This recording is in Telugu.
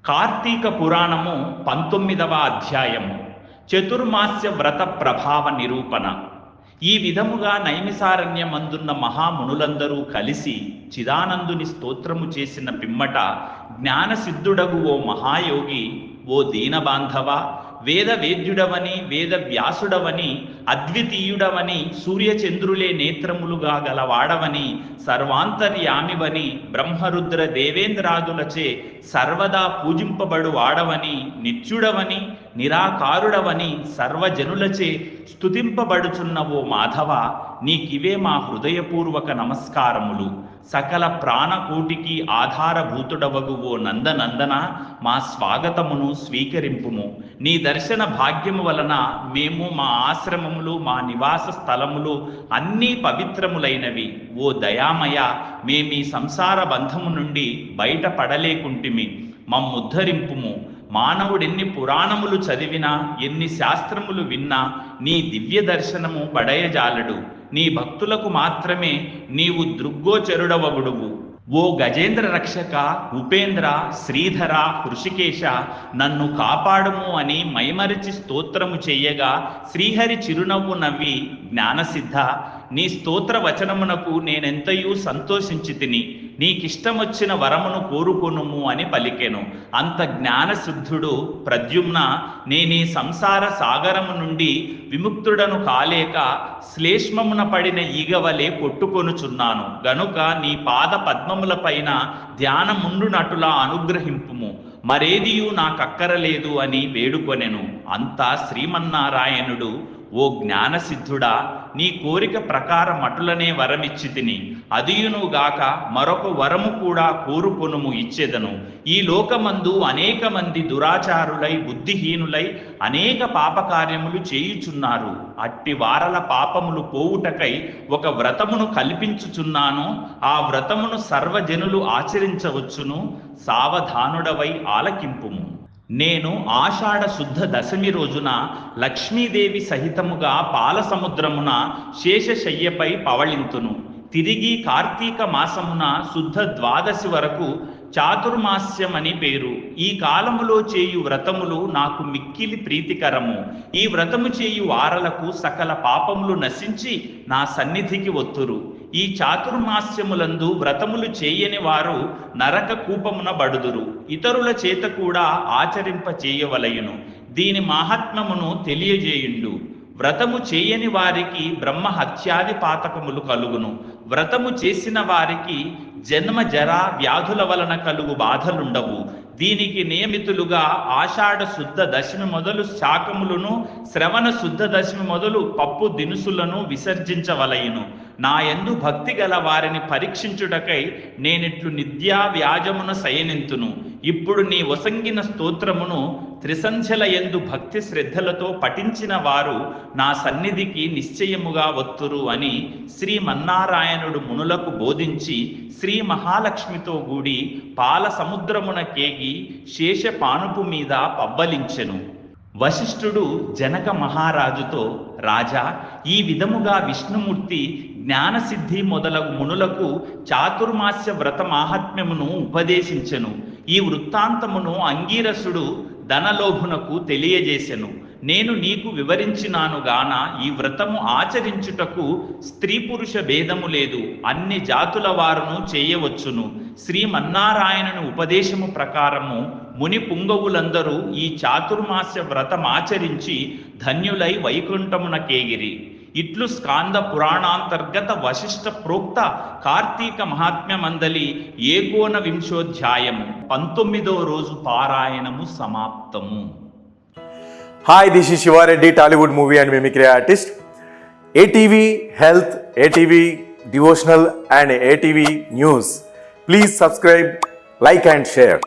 కార్తీక పురాణము 19వ అధ్యాయము చతుర్మాస్య వ్రత ప్రభావ నిరూపణ. ఈ విధముగా నైమిసారణ్యమందున్న మహామునులందరూ కలిసి చిదానందుని స్తోత్రము చేసిన పిమ్మట జ్ఞానసిద్ధుడగు ఓ మహాయోగి, ఓ దీనబాంధవ, వేద వేద్యుడవని, వేద వ్యాసుడవని, అద్వితీయుడవని, సూర్యచంద్రులే నేత్రములుగా గలవాడవని, సర్వాంతర్యామివని, బ్రహ్మరుద్ర దేవేంద్రాదులచే సర్వదా పూజింపబడు వాడవని, నిత్యుడవని, నిరాకారుడవని, సర్వజనులచే స్తుతింపబడుచున్న ఓ మాధవ, నీకివే మా హృదయపూర్వక నమస్కారములు. సకల ప్రాణకోటికి ఆధారభూతుడవగు ఓ నందనందన, మా స్వాగతమును స్వీకరింపుము. నీ దర్శన భాగ్యము వలన మేము, మా ఆశ్రమములు, మా నివాస స్థలములు అన్నీ పవిత్రములైనవి. ఓ దయామయ, మేమీ సంసార బంధము నుండి బయటపడలేకుంటిమి, మమ్ముద్ధరింపుము. మానవుడెన్ని పురాణములు చదివినా, ఎన్ని శాస్త్రములు విన్నా నీ దివ్య దర్శనము పడయజాలడు. నీ భక్తులకు మాత్రమే నీవు దృగ్గోచరుడవగుడువు. ఓ గజేంద్ర రక్షక, ఉపేంద్ర, శ్రీధర, హృషికేశ, నన్ను కాపాడుము అని మైమరిచి స్తోత్రము చెయ్యగా శ్రీహరి చిరునవ్వు నవ్వి, జ్ఞానసిద్ధ, నీ స్తోత్ర వచనమునకు నేనెంతయూ సంతోషించి తిని, నీకిష్టమొచ్చిన వరమును కోరుకొనుము అని పలికెను. అంత జ్ఞానసిద్ధుడు ప్రద్యుమ్న, నేనీ సంసార సాగరము నుండి విముక్తుడను కాలేక శ్లేష్మమున పడిన ఈగవలే కొట్టుకొనుచున్నాను గనుక నీ పాద పద్మములపైన ధ్యానముండునటులా అనుగ్రహింపుము, మరేదియూ నాకక్కరలేదు అని వేడుకొనెను. అంతా శ్రీమన్నారాయణుడు, ఓ జ్ఞానసిద్ధుడా, నీ కోరిక ప్రకారం అటులనే వరమిచ్చి తిని, అదియునుగాక మరొక వరము కూడా కోరుకొనుము, ఇచ్చెదను. ఈ లోకమందు అనేక మంది దురాచారులై, బుద్ధిహీనులై అనేక పాపకార్యములు చేయుచున్నారు. అట్టి వారల పాపములు పోవుటకై ఒక వ్రతమును కల్పించుచున్నాను. ఆ వ్రతమును సర్వజనులు ఆచరించవచ్చును. సావధానుడవై ఆలకింపుము. నేను ఆషాఢ శుద్ధ దశమి రోజున లక్ష్మీదేవి సహితముగా పాలసముద్రమున శేషశయ్యపై పవళింతును. తిరిగి కార్తీక మాసమున శుద్ధ ద్వాదశి వరకు చాతుర్మాస్యమని పేరు. ఈ కాలములో చేయు వ్రతములు నాకు మిక్కిలి ప్రీతికరము. ఈ వ్రతము చేయు వారలకు సకల పాపములు నశించి నా సన్నిధికి ఒత్తురు. ఈ చాతుర్మాస్యములందు వ్రతములు చేయని వారు నరక కూపమున బడుదురు. ఇతరుల చేత కూడా ఆచరింప చేయవలయును. దీని మహాత్మ్యమును తెలియజేయుండు. వ్రతము చేయని వారికి బ్రహ్మ హత్యాది పాతకములు కలుగును. వ్రతము చేసిన వారికి జన్మ జరా వ్యాధుల వలన కలుగు బాధలుండవు. దీనికి నియమితులుగా ఆషాఢ శుద్ధ దశమి మొదలు శాకములను, శ్రవణ శుద్ధ దశమి మొదలు పప్పు దినుసులను విసర్జించవలయును. నా యందు భక్తి గల వారిని పరీక్షించుటకై నేనిట్లు నిద్యా వ్యాజమున శయనింతును. ఇప్పుడు నీ వసంగిన స్తోత్రమును త్రిసంధ్యల యందు భక్తి శ్రద్ధలతో పఠించిన వారు నా సన్నిధికి నిశ్చయముగా వత్తురు అని శ్రీమన్నారాయణుడు మునులకు బోధించి శ్రీ మహాలక్ష్మితో కూడి పాల సముద్రమున కేగి శేష పానుపు మీద పబ్బలించెను. వశిష్ఠుడు జనక మహారాజుతో, రాజా, ఈ విధముగా విష్ణుమూర్తి జ్ఞానసిద్ధి మొదలగు మునులకు చాతుర్మాస్య వ్రత మాహాత్మ్యమును ఉపదేశించెను. ఈ వృత్తాంతమును అంగీరసుడు ధనలోభునకు తెలియజేసెను. నేను నీకు వివరించినాను గాన ఈ వ్రతము ఆచరించుటకు స్త్రీ పురుష భేదము లేదు. అన్ని జాతుల వారును చేయవచ్చును. శ్రీమన్నారాయణుని ఉపదేశము ప్రకారము ముని పుంగవులందరూ ఈ చాతుర్మాస్య వ్రతమాచరించి ధన్యులై వైకుంఠమున కేగిరి. ఇట్లు స్కాంద పురాణాంతర్గత వశిష్ఠ ప్రోక్త కార్తీక మహాత్మ్యమందలి 19వ 19వ రోజు పారాయణము సమాప్తము. Hi, this is Shiva Reddy, Tollywood movie and mimicry artist. ATV Health, ATV Devotional and ATV News. Please subscribe, like and share.